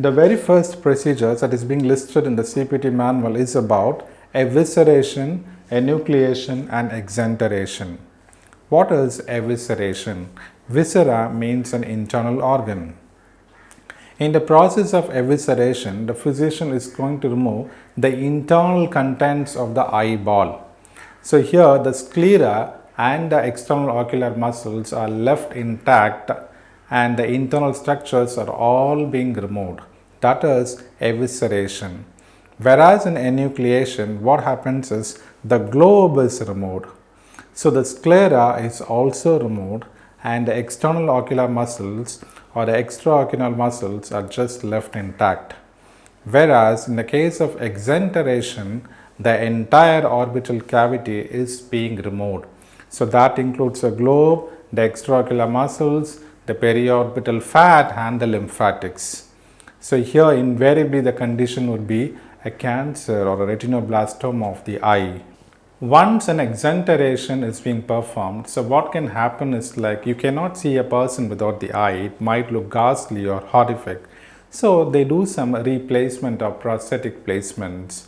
The very first procedure that is being listed in the CPT manual is about evisceration, enucleation and exenteration. What is evisceration? Viscera means an internal organ. In the process of evisceration, the physician is going to remove the internal contents of the eyeball. So here the sclera and the external ocular muscles are left intact and the internal structures are all being removed. That is evisceration. Whereas in enucleation, what happens is the globe is removed. So the sclera is also removed and the external ocular muscles or the extraocular muscles are just left intact. Whereas in the case of exenteration, the entire orbital cavity is being removed. So that includes the globe, the extraocular muscles, the periorbital fat and the lymphatics. So here invariably the condition would be a cancer or a retinoblastoma of the eye. Once an exenteration is being performed, so what can happen is like you cannot see a person without the eye. It might look ghastly or horrific. So they do some replacement or prosthetic placements.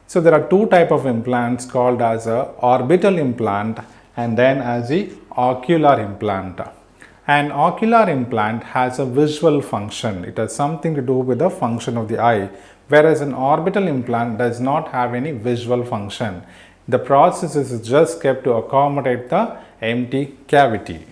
So there are two types of implants called as a orbital implant and then as the ocular implant. An ocular implant has a visual function. It has something to do with the function of the eye, whereas an orbital implant does not have any visual function. The process is just kept to accommodate the empty cavity.